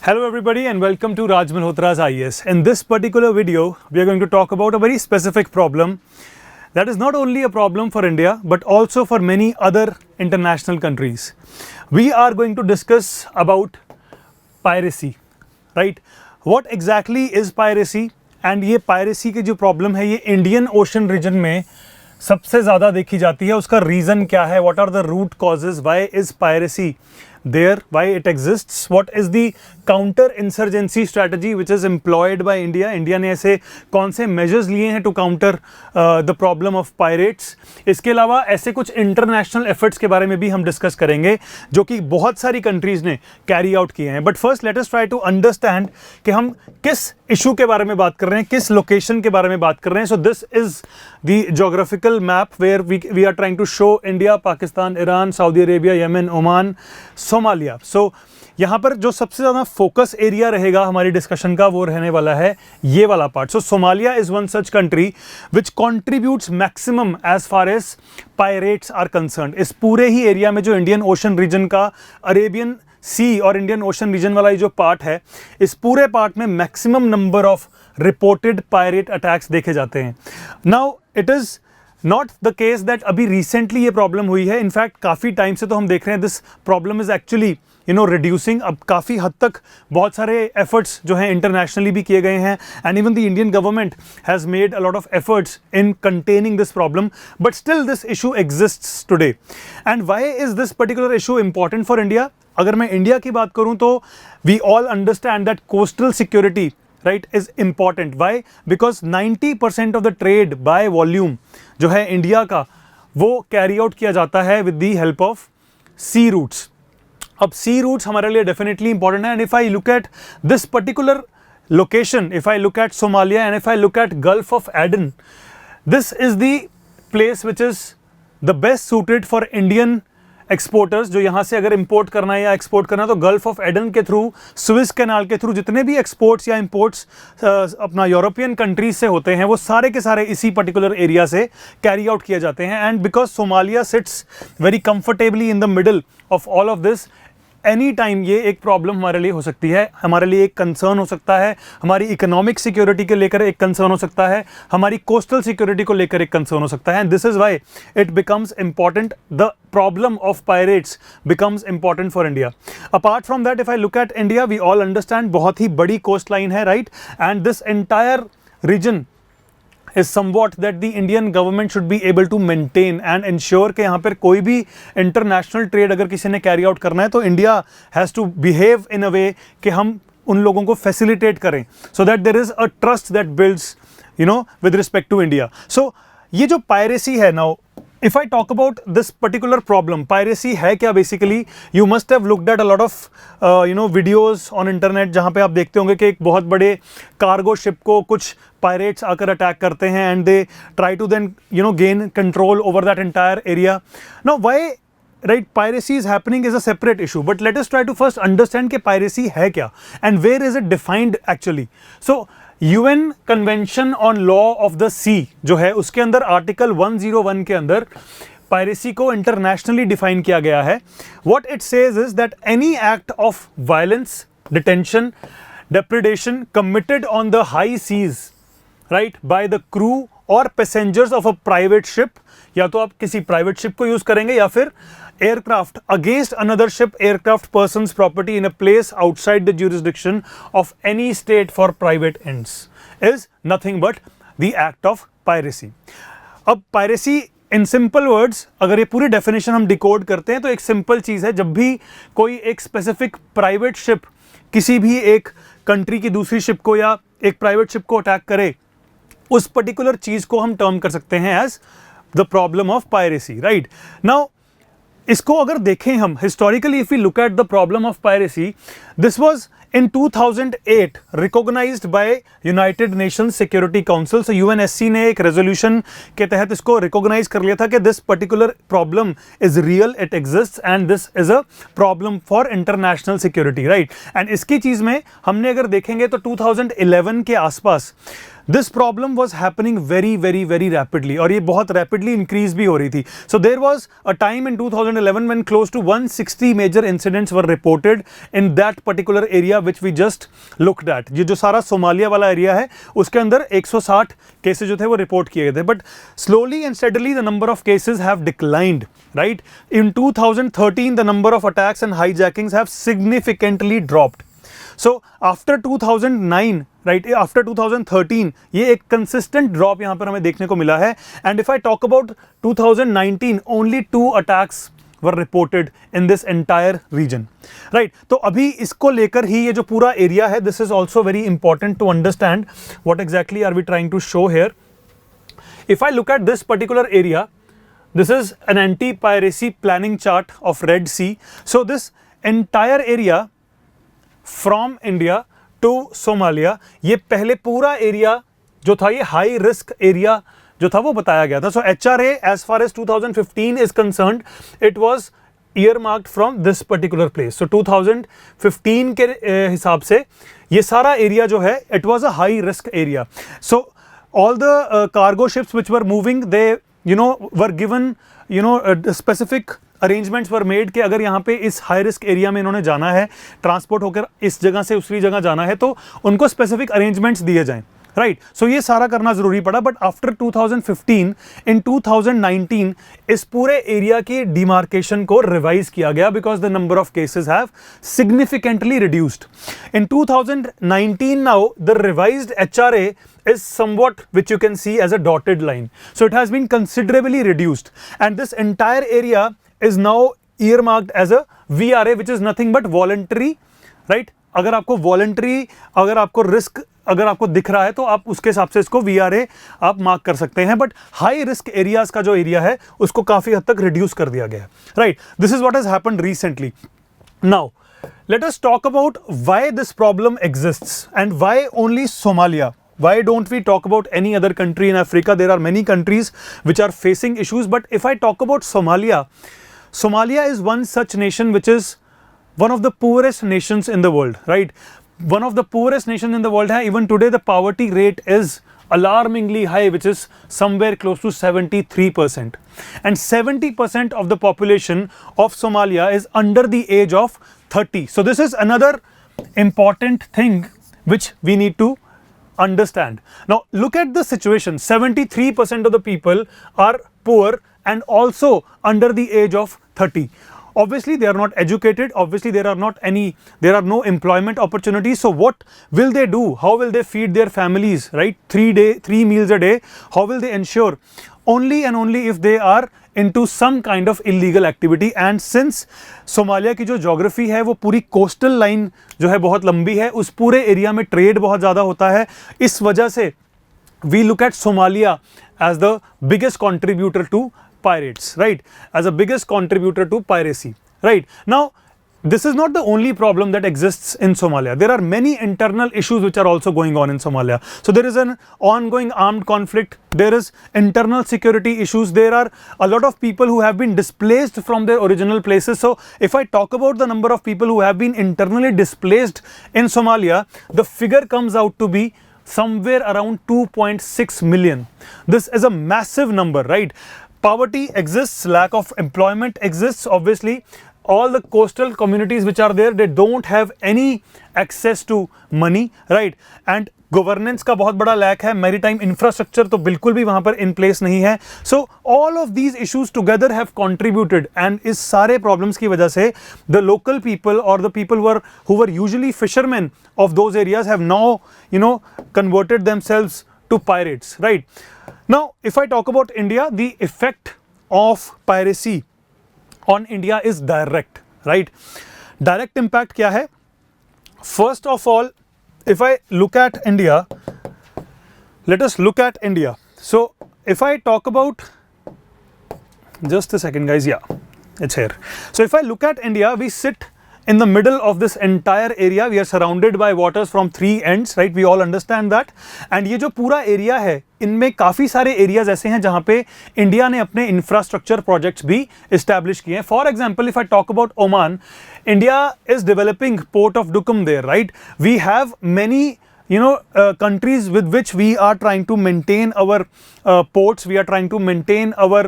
Hello everybody and welcome to Raj Malhotra's IAS. In this particular video, we are going to talk about a very specific problem that is not only a problem for India but also for many other international countries. We are going to discuss about piracy, right? What exactly is piracy? And ये piracy की जो problem है ये Indian Ocean region में सबसे ज़्यादा देखी जाती है. उसका reason क्या है? What are the root causes? Why is piracy there, why it exists, what is the counter insurgency strategy which is employed by India. India ने ऐसे कौन से measures लिए हैं to counter the problem of pirates. इसके अलावा ऐसे कुछ international efforts के बारे में भी हम discuss करेंगे जो कि बहुत सारी countries ने carry out किए हैं. But first let us try to understand कि हम किस issue के बारे में बात कर रहे हैं, किस location के बारे में बात कर रहे हैं. So this is the geographical map where we are trying to show India, Pakistan, Iran, Saudi Arabia, Yemen, Oman, Somalia. So यहाँ पर जो सबसे ज़्यादा फोकस एरिया रहेगा हमारी डिस्कशन का वो रहने वाला है ये वाला part. So Somalia is one such country which contributes maximum as far as pirates are concern. इस पूरे ही एरिया में जो इंडियन ओशन रीजन का अरेबियन सी और इंडियन ओशन रीजन वाला जो पार्ट है, इस पूरे पार्ट में maximum number of reported pirate attacks देखे जाते हैं. Now it is not the case that अभी रिसेंटली ये प्रॉब्लम हुई है. इनफैक्ट काफ़ी टाइम से तो हम देख रहे हैं this problem is actually reducing. अब काफ़ी हद तक बहुत सारे एफर्ट्स जो हैं इंटरनेशनली भी किए गए हैं and even the Indian government has made a lot of efforts in containing this problem, but still this issue exists today. And why is this particular issue important for India? अगर मैं India की बात करूँ तो we all understand that coastal security right is important. Why? Because 90% of the trade by volume जो है India का वो कैरी आउट किया जाता है with the help of sea routes. अब sea routes हमारे लिए definitely important है. And if I look at this particular location, if I look at Somalia and if I look at Gulf of Aden, this is the place which is the best suited for Indian exporters जो यहाँ से अगर import करना है या export करना है तो गल्फ ऑफ एडन के थ्रू, स्विस कैनाल के थ्रू जितने भी एक्सपोर्ट्स या इंपोर्ट्स अपना यूरोपियन कंट्रीज से होते हैं वो सारे के सारे इसी पर्टिकुलर एरिया से कैरी आउट किए जाते हैं. And because Somalia sits very comfortably in the middle of all of this, any time ये एक प्रॉब्लम हमारे लिए हो सकती है, हमारे लिए एक कंसर्न हो सकता है, हमारी इकोनॉमिक सिक्योरिटी के लेकर एक कंसर्न हो सकता है, हमारी कोस्टल सिक्योरिटी को लेकर एक कंसर्न हो सकता है. And this is why it becomes important, the problem of pirates becomes important for India. Apart from that if I look at India, we all understand बहुत ही बड़ी कोस्ट लाइन है, right? And this entire region is somewhat that the Indian government should be able to maintain and ensure कि यहाँ पर कोई भी international trade अगर किसी ने carry out करना है तो India has to behave in a way कि हम उन लोगों को facilitate करें so that there is a trust that builds with respect to India. So ये जो piracy है, now if I talk about this particular problem, piracy है क्या basically? You must have looked at a lot of videos on internet जहाँ पे आप देखते होंगे कि एक बहुत बड़े cargo ship को कुछ pirates आकर अटैक करते हैं and they try to then gain control over that entire area. Now why, right, piracy is happening is a separate issue, but let us try to first understand कि piracy है क्या and where is it defined actually. So UN convention on law of the sea जो है उसके अंदर article 101 के अंदर piracy को इंटरनेशनली डिफाइन किया गया है. What it says is that any act of violence, detention, depredation committed on the high seas, right, by the crew और passengers of a private ship, या तो आप किसी प्राइवेट शिप को यूज करेंगे या फिर aircraft against another ship, aircraft, person's property in a place outside the jurisdiction of any state for private ends is nothing but the act of piracy. अब piracy in simple words अगर ये पूरी definition हम decode करते हैं तो एक simple चीज़ है, जब भी कोई एक specific private ship किसी भी एक country की दूसरी ship को या एक private ship को attack करे, उस particular चीज़ को हम term कर सकते हैं as the problem of piracy, right? Now इसको अगर देखें हम historically, if we look at the problem of piracy, this was in 2008 recognised by United Nations Security Council. So UNSC ने एक रेजोल्यूशन के तहत इसको रिकॉग्नाइज कर लिया था कि this particular problem is real, it exists and this is a problem for international security, right? And इसकी चीज़ में हमने अगर देखेंगे तो 2011 के आसपास this problem was happening very very very rapidly, और ये बहुत रैपिडली इंक्रीज भी हो रही थी. So there was a time in 2011 when close to 160 major incidents were reported in that particular area which we just looked at. ये जो सारा सोमालिया वाला एरिया है उसके अंदर 160 केसेस जो थे वो रिपोर्ट किए गए थे. But slowly and steadily the number of cases have declined, right. In 2013 the number of attacks and hijackings have significantly dropped. So after 2009, right, after 2013 ये एक consistent drop यहाँ पर हमें देखने को मिला है. And if I talk about 2019, only 2 attacks were reported in this entire region, right. तो अभी इसको लेकर ही ये जो पूरा एरिया है, this is also very important to understand what exactly are we trying to show here. If I look at this particular area, this is an anti-piracy planning chart of Red Sea. So this entire area from India to Somalia, ये पहले पूरा area जो था ये high risk area जो था वो बताया गया था. So HRA as far as 2015 is concerned, it was earmarked from this particular place. So 2015 के हिसाब से ये सारा एरिया जो है it was a high risk area. So all the cargo ships which were moving, they were given specific arrangements were made कि अगर यहाँ पे इस हाई रिस्क एरिया में इन्होंने जाना है, ट्रांसपोर्ट होकर इस जगह से दूसरी जगह जाना है, तो उनको स्पेसिफिक अरेंजमेंट्स दिए जाएं, राइट. सो ये सारा करना ज़रूरी पड़ा. बट आफ्टर 2015 इन 2019 इस पूरे एरिया की डिमार्केशन को रिवाइज किया गया because the number of cases have significantly reduced. In 2019 now the revised HRA is somewhat which you can see as a dotted line. So it has been considerably reduced, and this entire area is now earmarked as a VRA, which is nothing but voluntary, right. अगर आपको voluntary, अगर आपको risk अगर आपको दिख रहा है तो आप उसके हिसाब से इसको VRA आप मार्क कर सकते हैं. बट हाई रिस्क एरियाज का जो एरिया है उसको काफी हद तक रिड्यूस कर दिया गया है, right. This is what has happened recently. Now let us talk about why this problem exists and why only Somalia. Why don't we talk about any other country in Africa? There are many countries which are facing issues, but if I talk about Somalia, Somalia is one such nation which is one of the poorest nations in the world, right? One of the poorest nations in the world. Even today the poverty rate is alarmingly high, which is somewhere close to 73%, and 70% of the population of Somalia is under the age of 30. So this is another important thing which we need to understand. Now look at the situation. 73% of the people are poor and also under the age of 30. Obviously they are not educated, obviously there are no employment opportunities. So what will they do? How will they feed their families, right? 3 meals a day. How will they ensure? Only and only if they are into some kind of illegal activity. And since Somalia की जो geography है वो पूरी coastal line जो है बहुत लंबी है, उस पूरे एरिया में ट्रेड बहुत ज़्यादा होता है, इस वजह से we look at Somalia as the biggest contributor to pirates, right? As a biggest contributor to piracy, right? Now this is not the only problem that exists in Somalia. There are many internal issues which are also going on in Somalia. So there is an ongoing armed conflict, there is internal security issues, there are a lot of people who have been displaced from their original places. So if I talk about the number of people who have been internally displaced in Somalia, the figure comes out to be somewhere around 2.6 million. This is a massive number, right? Poverty exists, lack of employment exists, obviously. All the coastal communities which are there, they don't have any access to money, right? And governance का बहुत बड़ा lack है, maritime infrastructure तो बिल्कुल भी वहाँ पर in place नहीं है. So all of these issues together have contributed, and इस सारे problems की वजह से the local people or the people who were usually fishermen of those areas have now converted themselves to pirates, right? Now if I talk about India, the effect of piracy on India is direct, right? Direct impact क्या है? First of all, if I look at India, let us look at India. So if I talk about, just a second guys, yeah, it's here. So if I look at India, we sit in the middle of this entire area. We are surrounded by waters from 3 ends, right? We all understand that. And ये जो पूरा area है, इनमें काफ़ी सारे areas ऐसे हैं जहाँ पे इंडिया ने अपने infrastructure projects भी establish किए हैं. For example, if I talk about Oman, India is developing port of Duqm there, right? We have many countries with which we are trying to maintain our ports, we are trying to maintain our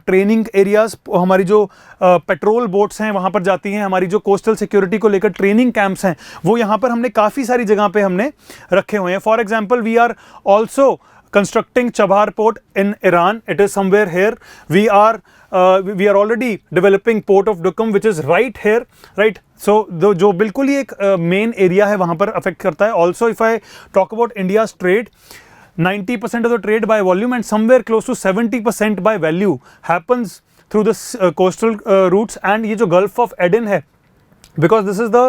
training areas. हमारी जो patrol boats हैं वहाँ पर जाती हैं, हमारी जो coastal security को लेकर ट्रेनिंग कैंप्स हैं वो यहाँ पर हमने काफ़ी सारी जगह पे हमने रखे हुए हैं. For example we are also constructing Chabahar port in Iran. It is somewhere here. We are already developing port of Duqm, which is right here, right? So जो बिल्कुल ही एक main area है वहाँ पर affect करता है. Also if I talk about India's trade, 90% of the trade by volume and somewhere close to 70% by value happens through the coastal routes. And ये जो Gulf of Aden है, because this is the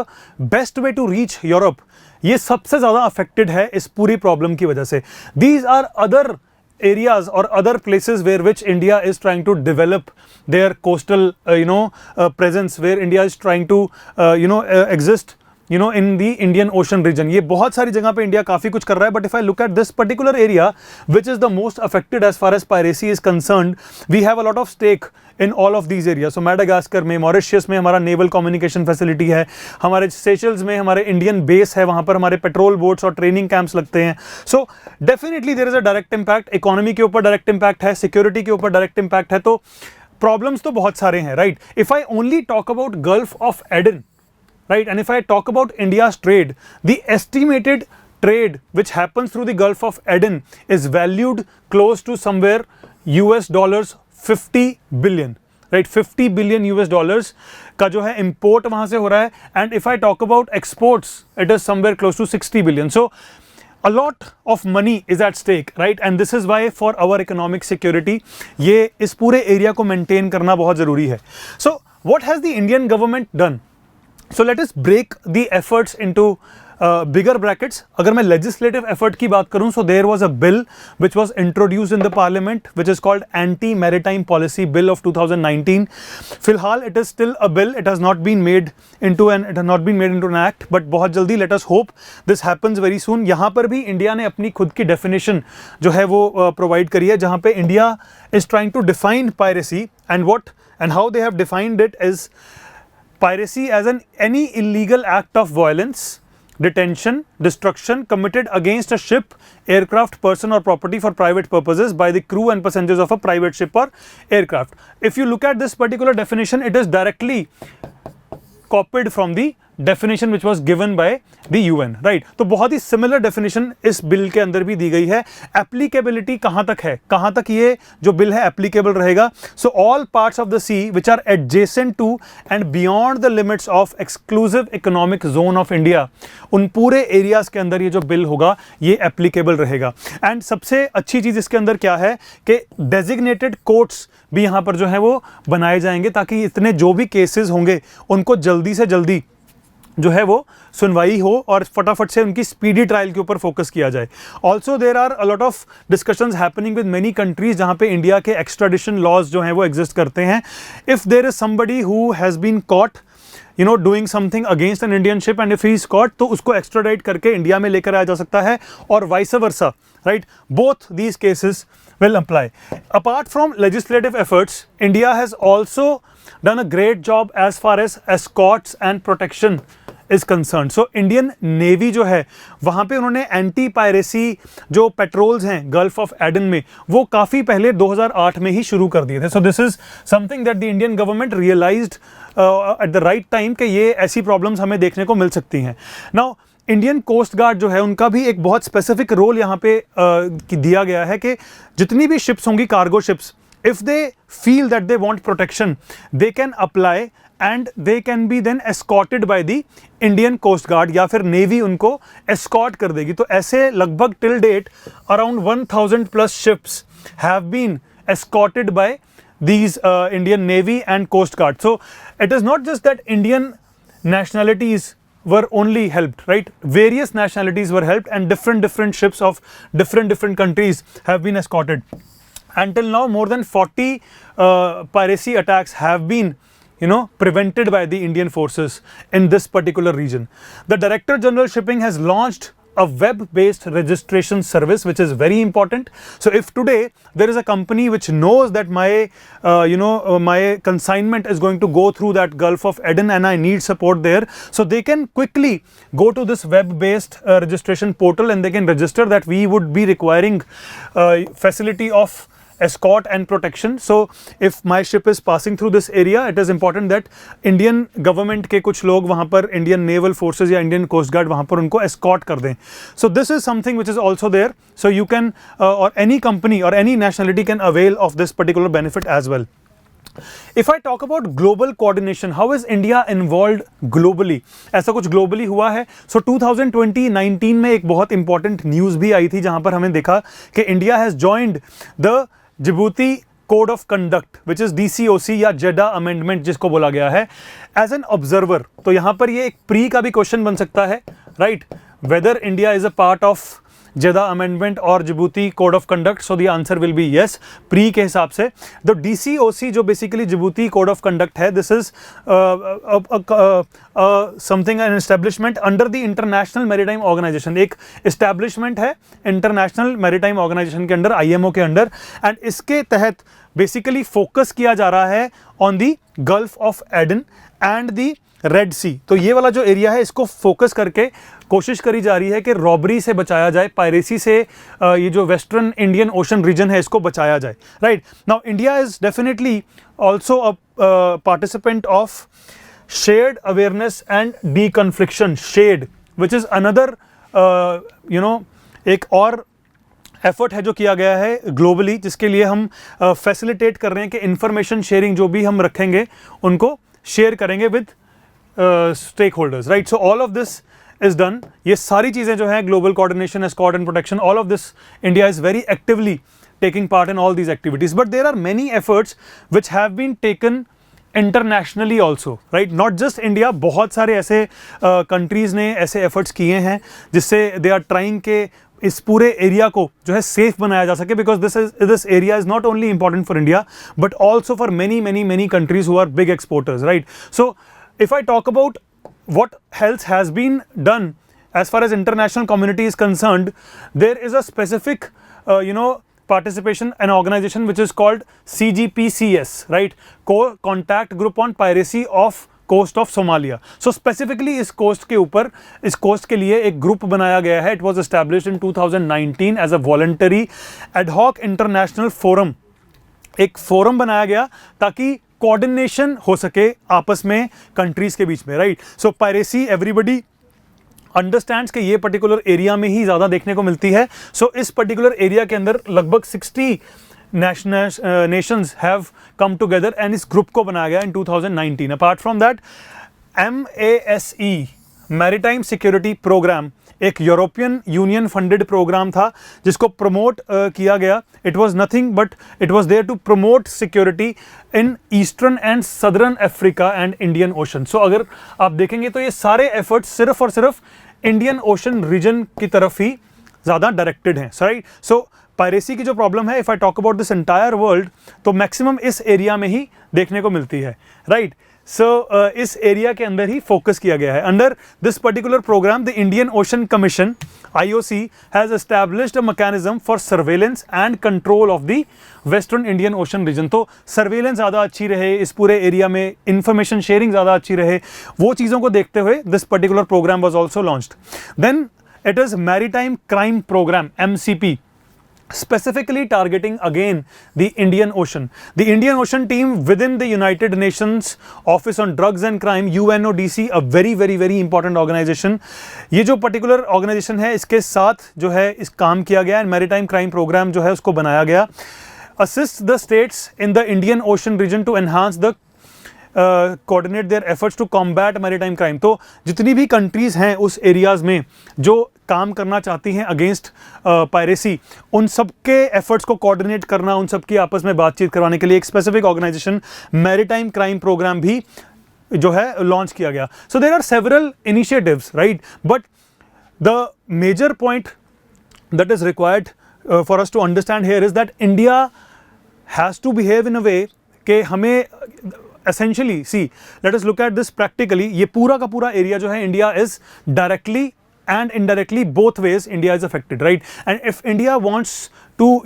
best way to reach Europe, ये सबसे ज़्यादा affected है इस पूरी problem की वजह से. दीज आर अदर एरियाज और other places where which India is trying to develop their coastal presence, where India is trying to exist in the Indian Ocean region. ये बहुत सारी जगह पे इंडिया काफ़ी कुछ कर रहा है. But if I look at this particular area which is the most affected as far as piracy is concerned, we have a lot of stake in all of these area. So Madagascar में, Mauritius में हमारा naval communication facility है, हमारे Seychelles में हमारे Indian base है, वहाँ पर हमारे पेट्रोल बोट्स और ट्रेनिंग कैंप्स लगते हैं. So definitely there is a direct impact. Economy के ऊपर डायरेक्ट इम्पैक्ट है, सिक्योरिटी के ऊपर डायरेक्ट इम्पैक्ट है. तो प्रॉब्लम्स तो बहुत सारे हैं, right. If I only talk about gulf of Aden, right, and if I talk about India's trade, the estimated trade which happens through the Gulf of Aden is valued close to somewhere $50 billion, right? 50 billion US dollars का जो है import वहाँ से हो रहा है. And if I talk about exports, it is somewhere close to 60 billion. So a lot of money is at stake, right? And this is why for our economic security ये इस पूरे area को maintain करना बहुत ज़रूरी है. So what has the Indian government done? So let us break the efforts into bigger brackets. अगर मैं legislative effort की बात करूँ, so there was a bill which was introduced in the parliament which is called Anti-Maritime Policy Bill of 2019. फिलहाल it is still a bill. It has not been made into an act. But बहुत जल्दी let us hope this happens very soon. यहाँ पर भी India ने अपनी खुद की definition जो है वो provide करी है, जहाँ पे India is trying to define piracy and how they have defined it is piracy as any illegal act of violence, detention, destruction committed against a ship, aircraft, person or property for private purposes by the crew and passengers of a private ship or aircraft. If you look at this particular definition, it is directly copied from the definition which was given by the UN, right? तो बहुत ही similar definition इस bill के अंदर भी दी गई है. Applicability कहाँ तक है, कहाँ तक ये जो बिल है applicable रहेगा? So all parts of the sea which are adjacent to and beyond the limits of exclusive economic zone of India, उन पूरे areas के अंदर ये जो बिल होगा ये applicable रहेगा. And सबसे अच्छी चीज़ इसके अंदर क्या है कि designated courts भी यहाँ पर जो है वो बनाए जाएंगे ताकि इतने जो भी केसेस होंगे उनको जल्दी से जल्दी जो है वो सुनवाई हो और फटाफट से उनकी स्पीडी ट्रायल के ऊपर फोकस किया जाए. Also there are a lot of discussions happening with many countries जहाँ पे इंडिया के एक्स्ट्राडिशन लॉज जो हैं वो एग्जिस्ट करते हैं. If there is somebody who has been caught doing something against an Indian ship and if he is caught, तो उसको extradite करके इंडिया में लेकर आया जा सकता है और vice versa, right? Both these cases will apply. Apart from legislative efforts, India has also done a great job as far as escorts and protection is concerned. So Indian Navy जो है वहाँ पे उन्होंने एंटी पायरेसी जो patrols हैं gulf of Aden में वो काफ़ी पहले 2008 में ही शुरू कर दिए थे. So this is something that the Indian government realised at the right time कि ये ऐसी प्रॉब्लम्स हमें देखने को मिल सकती हैं. नाउ इंडियन कोस्ट गार्ड जो है उनका भी एक बहुत स्पेसिफिक रोल यहाँ पे दिया गया है कि जितनी भी शिप्स होंगी cargo ships, if they feel that they want protection, they can apply and they can be then escorted by the Indian Coast Guard या फिर Navy उनको escort कर देगी. तो ऐसे लगभग till date around 1000 plus ships have been escorted by these Indian Navy and Coast Guard. So it is not just that Indian nationalities were only helped, right? Various nationalities were helped and different ships of different countries have been escorted. Until now, more than 40 piracy attacks have been prevented by the Indian forces in this particular region. The Director General Shipping has launched a web-based registration service, which is very important. So if today there is a company which knows that my my consignment is going to go through that Gulf of Aden and I need support there, so they can quickly go to this web-based registration portal and they can register that we would be requiring facility of escort and protection. So if my ship is passing through this area, it is important that Indian government के कुछ लोग वहाँ पर Indian naval forces या Indian coast guard वहाँ पर उनको escort कर दें. So this is something which is also there. So you can or any company or any nationality can avail of this particular benefit as well. If I talk about global coordination, how is India involved globally? ऐसा कुछ globally हुआ है. So 2019 में एक बहुत important news भी आई थी जहाँ पर हमें देखा कि India has joined the Djibouti Code of Conduct, which is DCOC या Jeddah Amendment जिसको बोला गया है, as an observer. तो यहाँ पर ये एक pre का भी question बन सकता है, right? Whether India is a part of Jeddah Amendment और Djibouti Code of Conduct, so the answer will be yes. Pre के हिसाब से the DCOC जो basically Djibouti Code of Conduct है, this is something an establishment under the International Maritime Organization. एक establishment है International Maritime Organization के अंदर, IMO के अंदर, and इसके तहत basically focus किया जा रहा है on the Gulf of Aden and the red sea. तो ये वाला जो एरिया है इसको फोकस करके कोशिश करी जा रही है कि रॉबरी से बचाया जाए, पायरेसी से ये जो वेस्टर्न इंडियन ओशन रीजन है इसको बचाया जाए. Right now India is definitely also a participant of shared awareness and deconfliction, shade which is another एक और एफर्ट है जो किया गया है ग्लोबली, जिसके लिए हम फैसिलिटेट कर रहे हैं कि इंफॉर्मेशन शेयरिंग जो भी हम रखेंगे उनको शेयर करेंगे with stakeholders, right? So all of this is done. ये सारी चीज़ें जो हैं global coordination, escort and protection, all of this India is very actively taking part in all these activities. But there are many efforts which have been taken internationally also, right? Not just India, बहुत सारे ऐसे countries ने ऐसे efforts किए हैं जिससे they are trying के इस पूरे एरिया को जो है सेफ बनाया जा सके, because this area is not only important for India but also for many countries who are big exporters, right? So if I talk about what else has been done as far as international community is concerned, there is a specific participation, an organization which is called CGPCS, right? Contact Group on Piracy of coast of Somalia. So specifically इस coast के ऊपर, इस coast के लिए एक group बनाया गया है. It was established in 2019 as a voluntary ad hoc international forum. एक फोरम बनाया गया ताकि कोऑर्डिनेशन हो सके आपस में कंट्रीज के बीच में, राइट? सो पायरेसी एवरीबडी अंडरस्टैंड्स कि ये पर्टिकुलर एरिया में ही ज़्यादा देखने को मिलती है. सो इस पर्टिकुलर एरिया के अंदर लगभग 60 nations have come together and इस ग्रुप को बनाया गया in 2019. Apart from that, MASE Maritime Security Program एक यूरोपियन यूनियन फंडेड प्रोग्राम था जिसको प्रमोट किया गया. It was nothing but it was there to promote security in eastern and southern Africa and Indian ocean. So अगर आप देखेंगे तो ये सारे एफर्ट्स सिर्फ और सिर्फ इंडियन ओशन रीजन की तरफ ही ज़्यादा डायरेक्टेड हैं, राइट? सो पायरेसी की जो प्रॉब्लम है, if I talk about this entire world, तो मैक्सिमम इस एरिया में ही देखने को मिलती है, राइट? सो इस एरिया के अंदर ही फोकस किया गया है. Under this particular programme the Indian Ocean Commission IOC has established a mechanism for surveillance and control of the western Indian Ocean region. तो सर्वेलेंस ज़्यादा अच्छी रहे इस पूरे एरिया में, इंफॉर्मेशन शेयरिंग ज़्यादा अच्छी रहे, वो चीज़ों को देखते हुए this particular programme was also launched. Then it is Maritime Crime Program, MCP, specifically targeting again the Indian Ocean. The Indian Ocean team within the United Nations Office on Drugs and Crime, UNODC, a very important organization. ये जो particular organization है इसके साथ जो है इस काम किया गया and Maritime Crime Program जो है उसको बनाया गया. Assist the states in the Indian Ocean region to enhance the coordinate their efforts to combat maritime crime. तो जितनी भी कंट्रीज़ हैं उस एरियाज़ में जो काम करना चाहती हैं अगेंस्ट पायरेसी, उन सब के एफर्ट्स को कोऑर्डिनेट करना, उन सब की आपस में बातचीत करवाने के लिए एक specific organisation maritime crime programme भी जो है लॉन्च किया गया. So there are several initiatives, right? But the major point that is required for us to understand here is that India has to behave in a way कि हमें essentially, see, let us look at this practically. ये पूरा का पूरा area जो है India is directly and indirectly, both ways India is affected, right? And if India wants to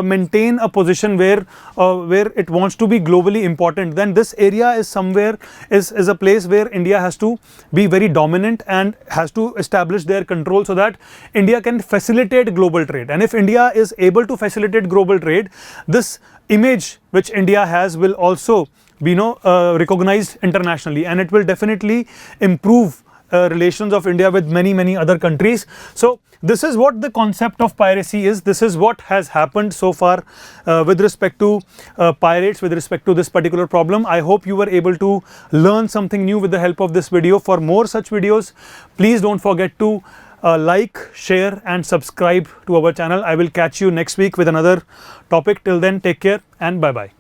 maintain a position where it wants to be globally important, then this area is somewhere is a place where India has to be very dominant and has to establish their control so that India can facilitate global trade. And if India is able to facilitate global trade, this image which India has will also be recognized internationally, and it will definitely improve relations of India with many other countries. So this is what the concept of piracy is. This is what has happened so far with respect to pirates, with respect to this particular problem. I hope you were able to learn something new with the help of this video. For more such videos, please don't forget to like, share and subscribe to our channel. I will catch you next week with another topic. Till then, take care and bye bye.